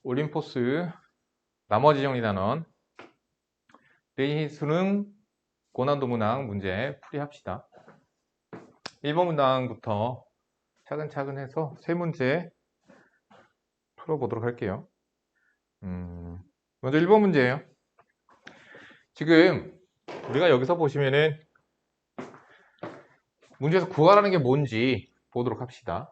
올림포스 나머지 정리 단원 수능 고난도 문항 문제 풀이합시다. 1번 문항부터 차근차근 해서 세 문제 풀어보도록 할게요. 먼저 1번 문제예요. 지금 우리가 여기서 보시면은 문제에서 구하라는 게 뭔지 보도록 합시다.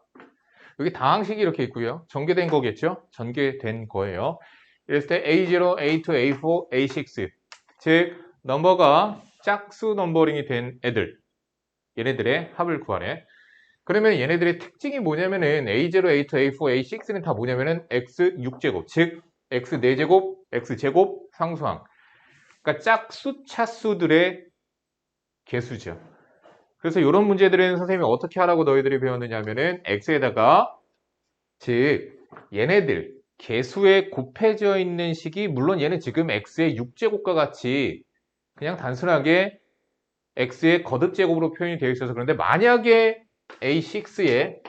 여기 다항식이 이렇게 있고요. 전개된 거겠죠? 전개된 거예요. 이랬을 때 A0, A2, A4, A6 즉 넘버가 짝수 넘버링이 된 애들 얘네들의 합을 구하래. 그러면 얘네들의 특징이 뭐냐면은 A0, A2, A4, A6는 다 뭐냐면은 X 6제곱 즉 X 4제곱, X 제곱 상수항 그러니까 짝수 차수들의 개수죠. 그래서 이런 문제들은 선생님이 어떻게 하라고 너희들이 배웠느냐 하면은 X에다가 즉 얘네들 개수에 곱해져 있는 식이 물론 얘는 지금 X의 6제곱과 같이 그냥 단순하게 X의 거듭제곱으로 표현이 되어 있어서 그런데 만약에 A6에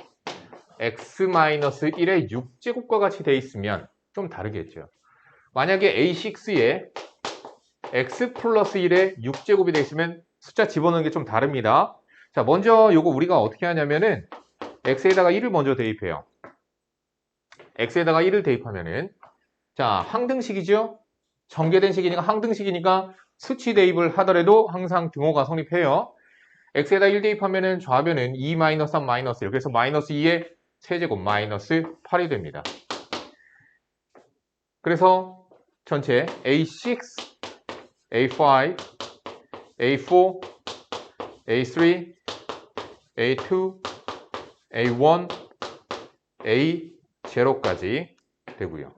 X-1의 6제곱과 같이 되어 있으면 좀 다르겠죠. 만약에 A6에 X 플러스 1의 6제곱이 되어 있으면 숫자 집어넣는 게 좀 다릅니다. 자, 먼저 요거 우리가 어떻게 하냐면은 X에다가 1을 먼저 대입해요. X에다가 1을 대입하면은 자, 항등식이죠? 전개된 식이니까 항등식이니까 수치 대입을 하더라도 항상 등호가 성립해요. X에다 1 대입하면은 좌변은 2 마이너스 3 마이너스 1 그래서 마이너스 2의 세제곱 마이너스 8이 됩니다. 그래서 전체 A6, A5, A4, A3, A2, A1, A0까지 되고요.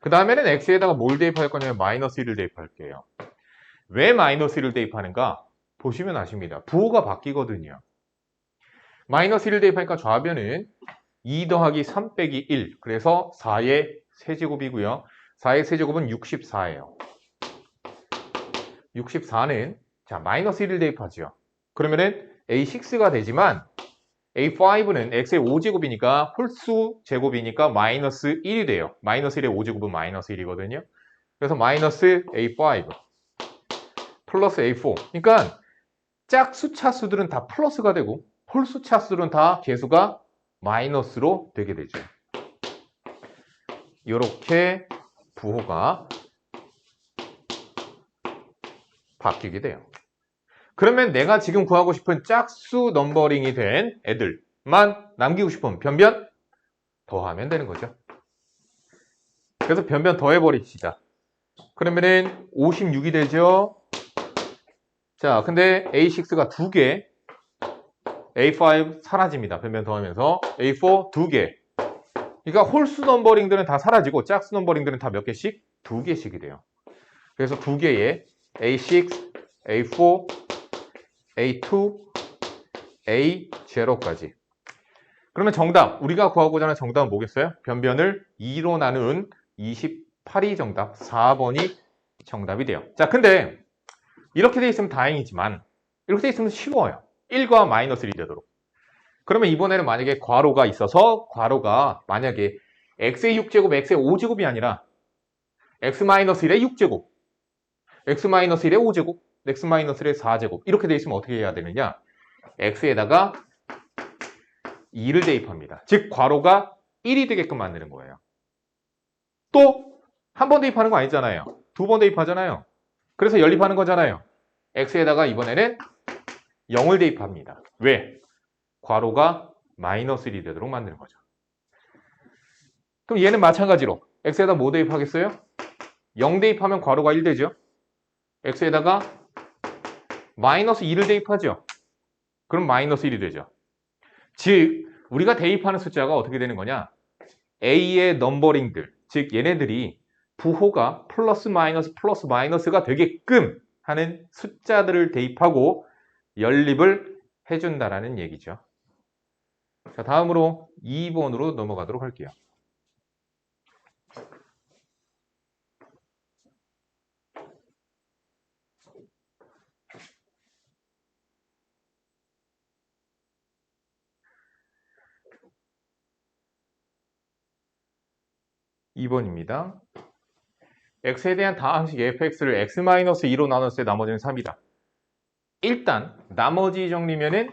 그 다음에는 X에다가 뭘 대입할 거냐면 마이너스 1을 대입할게요. 왜 마이너스 1을 대입하는가? 보시면 아십니다. 부호가 바뀌거든요. 마이너스 1을 대입하니까 좌변은 2 더하기 3 빼기 1 그래서 4의 세제곱이고요. 4의 세제곱은 64예요. 64는 자 마이너스 1을 대입하죠. 그러면은 A6가 되지만 A5는 X의 5제곱이니까 홀수 제곱이니까 마이너스 1이 돼요. 마이너스 1의 5제곱은 마이너스 1이거든요. 그래서 마이너스 A5 플러스 A4 그러니까 짝수 차수들은 다 플러스가 되고 홀수 차수들은 다 개수가 마이너스로 되게 되죠. 이렇게 부호가 바뀌게 돼요. 그러면 내가 지금 구하고 싶은 짝수 넘버링이 된 애들만 남기고 싶으면 변변 더하면 되는 거죠. 그래서 변변 더해버립시다. 그러면은 56이 되죠. 자, 근데 A6가 2개, A5 사라집니다. 변변 더하면서 A4 2개. 그러니까 홀수 넘버링들은 다 사라지고 짝수 넘버링들은 다 몇 개씩? 2개씩이 돼요. 그래서 2개의 A6, A4, A2, A0까지. 그러면 정답, 우리가 구하고자 하는 정답은 뭐겠어요? 변변을 2로 나눈 28이 정답, 4번이 정답이 돼요. 자, 근데 이렇게 돼 있으면 다행이지만 이렇게 돼 있으면 쉬워요. 1과 마이너스 1이 되도록. 그러면 이번에는 만약에 괄호가 있어서 괄호가 만약에 x의 6제곱, x의 5제곱이 아니라 x-1의 6제곱, x-1의 5제곱, x-1의 4제곱 이렇게 돼 있으면 어떻게 해야 되느냐? x에다가 2를 대입합니다. 즉 괄호가 1이 되게끔 만드는 거예요. 또 한 번 대입하는 거 아니잖아요. 2번 대입하잖아요. 그래서 연립하는 거잖아요. x에다가 이번에는 0을 대입합니다. 왜? 괄호가 마이너스 1이 되도록 만드는 거죠. 그럼 얘는 마찬가지로 x에다 뭐 대입하겠어요? 0 대입하면 괄호가 1 되죠. x에다가 마이너스 2를 대입하죠. 그럼 마이너스 1이 되죠. 즉 우리가 대입하는 숫자가 어떻게 되는 거냐? A의 넘버링들, 즉 얘네들이 부호가 플러스 마이너스가 되게끔 하는 숫자들을 대입하고 연립을 해준다라는 얘기죠. 자, 다음으로 2번으로 넘어가도록 할게요. 2번입니다. x에 대한 다항식 fx를 x-2로 나눴을 때 나머지는 3이다. 일단 나머지 정리면은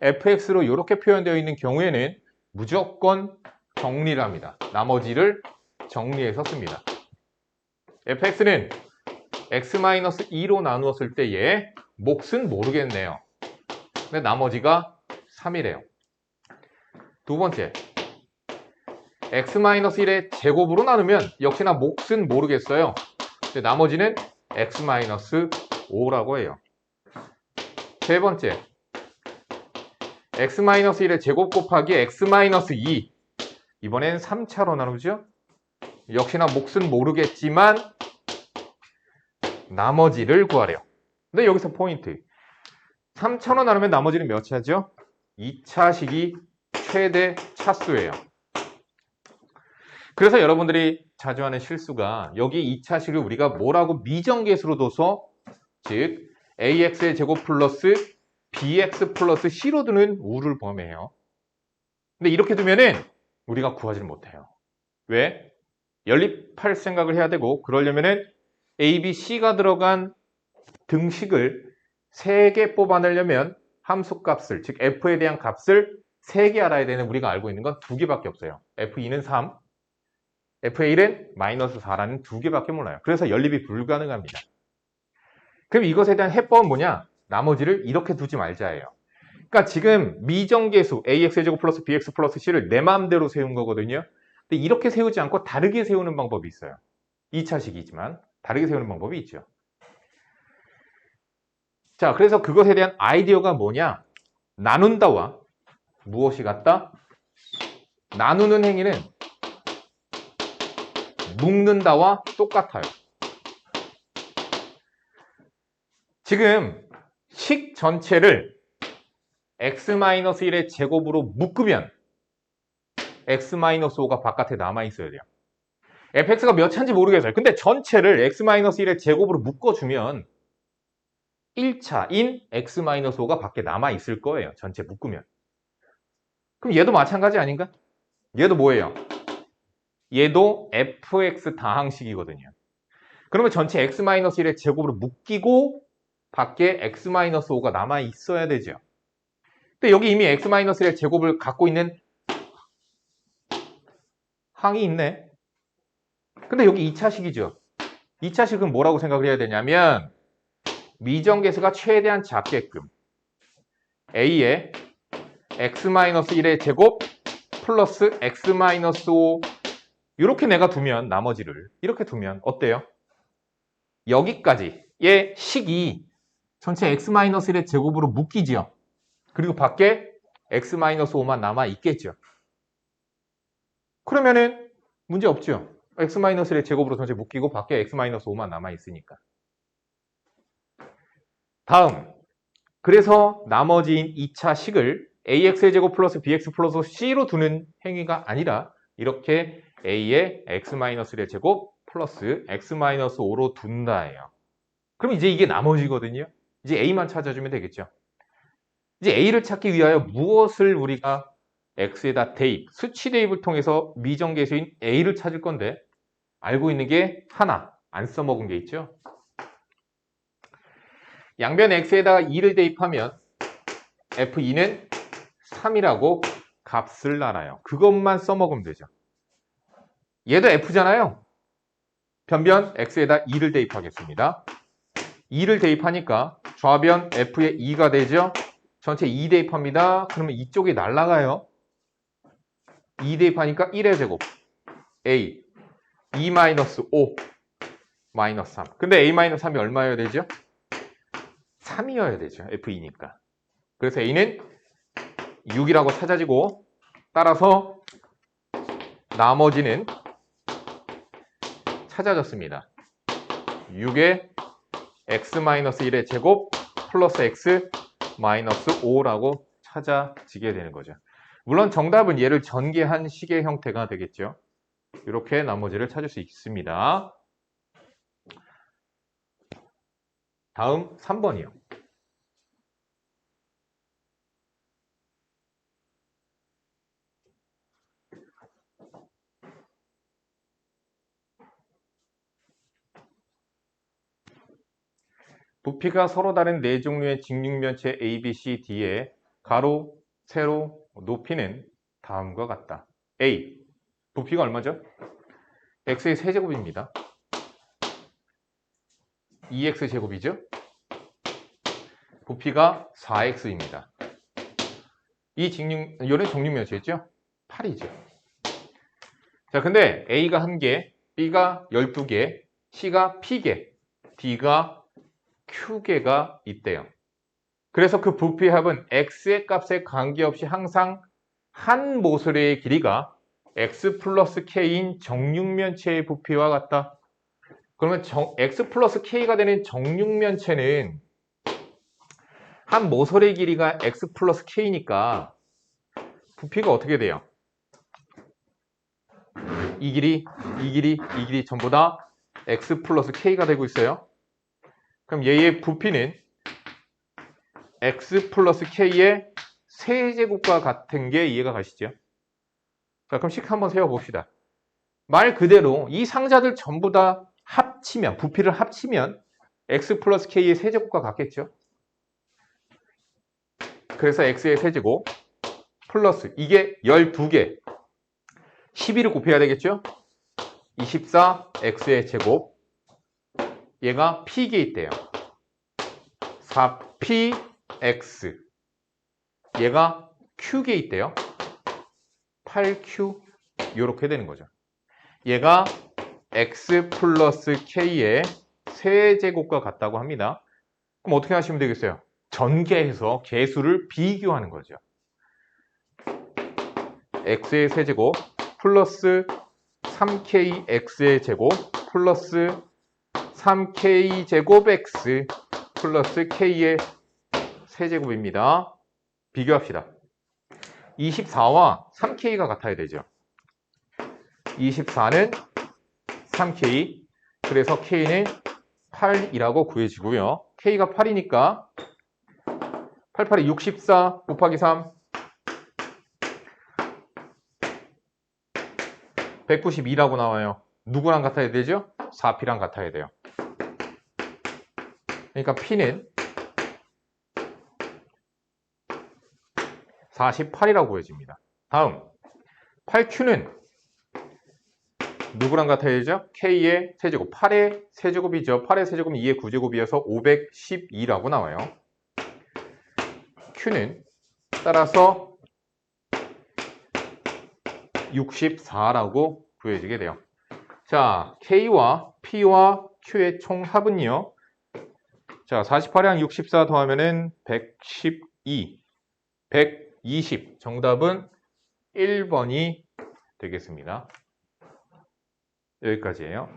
fx로 이렇게 표현되어 있는 경우에는 무조건 정리를 합니다. 나머지를 정리해서 씁니다. fx는 x-2로 나누었을 때의 몫은 모르겠네요. 근데 나머지가 3이래요. 두 번째, x-1의 제곱으로 나누면 역시나 몫은 모르겠어요. 근데 나머지는 x-5라고 해요. 세 번째, x-1의 제곱 곱하기 x-2. 이번엔 3차로 나누죠. 역시나 몫은 모르겠지만 나머지를 구하래요. 근데 여기서 포인트. 3차로 나누면 나머지는 몇 차죠? 2차식이 최대 차수예요. 그래서 여러분들이 자주 하는 실수가 여기 2차식을 우리가 뭐라고 미정계수로 둬서 즉 ax의 제곱 플러스 bx 플러스 c로 두는 우를 범해요. 근데 이렇게 두면은 우리가 구하지 못해요. 왜? 연립할 생각을 해야 되고 그러려면은 a, b, c가 들어간 등식을 3개 뽑아내려면 함수값을 즉 f에 대한 값을 3개 알아야 되는 우리가 알고 있는 건 2개밖에 없어요. f2는 3, f1은 마이너스 4라는 2개밖에 몰라요. 그래서 연립이 불가능합니다. 그럼 이것에 대한 해법은 뭐냐? 나머지를 이렇게 두지 말자예요. 그러니까 지금 미정계수 ax제곱 플러스 bx 플러스 c를 내 마음대로 세운 거거든요. 근데 이렇게 세우지 않고 다르게 세우는 방법이 있어요. 2차식이지만 다르게 세우는 방법이 있죠. 자, 그래서 그것에 대한 아이디어가 뭐냐? 나눈다와 무엇이 같다? 나누는 행위는 묶는다와 똑같아요. 지금 식 전체를 x-1의 제곱으로 묶으면 x-5가 바깥에 남아있어야 돼요. fx가 몇 차인지 모르겠어요. 근데 전체를 x-1의 제곱으로 묶어주면 1차인 x-5가 밖에 남아있을 거예요. 전체 묶으면. 그럼 얘도 마찬가지 아닌가? 얘도 뭐예요? 얘도 fx 다항식이거든요. 그러면 전체 x-1의 제곱으로 묶이고 밖에 x-5가 남아있어야 되죠. 근데 여기 이미 x-1의 제곱을 갖고 있는 항이 있네. 근데 여기 2차식이죠. 2차식은 뭐라고 생각을 해야 되냐면 미정계수가 최대한 작게끔 a의 x-1의 제곱 플러스 x-5 이렇게 내가 두면 나머지를 이렇게 두면 어때요? 여기까지의 식이 전체 x-1의 제곱으로 묶이죠. 그리고 밖에 x-5만 남아 있겠죠. 그러면은 문제 없죠. x-1의 제곱으로 전체 묶이고 밖에 x-5만 남아 있으니까. 다음, 그래서 나머지인 2차 식을 ax의 제곱 플러스 bx 플러스 c로 두는 행위가 아니라 이렇게 a의 x-1의 제곱 플러스 x-5로 둔다예요. 그럼 이제 이게 나머지거든요. 이제 a만 찾아주면 되겠죠. 이제 a를 찾기 위하여 무엇을 우리가 x에다 대입, 수치 대입을 통해서 미정계수인 a를 찾을 건데 알고 있는 게 하나, 안 써먹은 게 있죠. 양변 x에다가 2를 대입하면 f2는 3이라고 값을 나눠요. 그것만 써먹으면 되죠. 얘도 f잖아요. 변변 x에다 2를 대입하겠습니다. 2를 대입하니까 좌변 f의 2가 되죠. 전체 2 대입합니다. 그러면 이쪽이 날아가요. 2 대입하니까 1의 제곱 a 2-5 마이너스 3. 근데 a-3이 얼마여야 되죠? 3이어야 되죠. f2니까. 그래서 a는 6이라고 찾아지고 따라서 나머지는 찾아졌습니다. 6의 x-1의 제곱 플러스 x-5라고 찾아지게 되는 거죠. 물론 정답은 얘를 전개한 식의 형태가 되겠죠. 이렇게 나머지를 찾을 수 있습니다. 다음 3번이요. 부피가 서로 다른 네 종류의 직육면체 A, B, C, D의 가로, 세로, 높이는 다음과 같다. A. 부피가 얼마죠? x의 세제곱입니다. 2x 제곱이죠? 부피가 4x입니다. 이런 정육면체였죠? 8이죠. 자, 근데 A가 1개, B가 12개, C가 P개, D가 Q개가 있대요. 그래서 그 부피의 합은 X의 값에 관계없이 항상 한 모서리의 길이가 X 플러스 K인 정육면체의 부피와 같다. 그러면 X 플러스 K가 되는 정육면체는 한 모서리의 길이가 X 플러스 K니까 부피가 어떻게 돼요? 이 길이 전부 다 X 플러스 K가 되고 있어요. 그럼 얘의 부피는 X 플러스 K의 세제곱과 같은 게 이해가 가시죠? 자, 그럼 식 한번 세워봅시다. 말 그대로 이 상자들 전부 다 합치면, 부피를 합치면 X 플러스 K의 세제곱과 같겠죠? 그래서 X의 세제곱 플러스 이게 12개 12를 곱해야 되겠죠? 24 X의 제곱 얘가 P개 있대요. 4PX 얘가 Q개 있대요. 8Q 이렇게 되는 거죠. 얘가 X 플러스 K의 세제곱과 같다고 합니다. 그럼 어떻게 하시면 되겠어요? 전개해서 개수를 비교하는 거죠. X의 세제곱 플러스 3KX의 제곱 플러스 3K제곱 X 플러스 K의 세제곱입니다. 비교합시다. 24와 3K가 같아야 되죠. 24는 3K, 그래서 K는 8이라고 구해지고요. K가 8이니까 88이 64 곱하기 3 192라고 나와요. 누구랑 같아야 되죠? 4P랑 같아야 돼요. 그러니까 P는 48이라고 구해집니다. 다음 8Q는 누구랑 같아야 되죠? K의 세제곱, 8의 세제곱이죠. 8의 세제곱은 2의 9제곱이어서 512라고 나와요. Q는 따라서 64라고 구해지게 돼요. 자, K와 P와 Q의 총합은요. 자, 48이랑 64 더하면은 112, 120. 정답은 1번이 되겠습니다. 여기까지예요.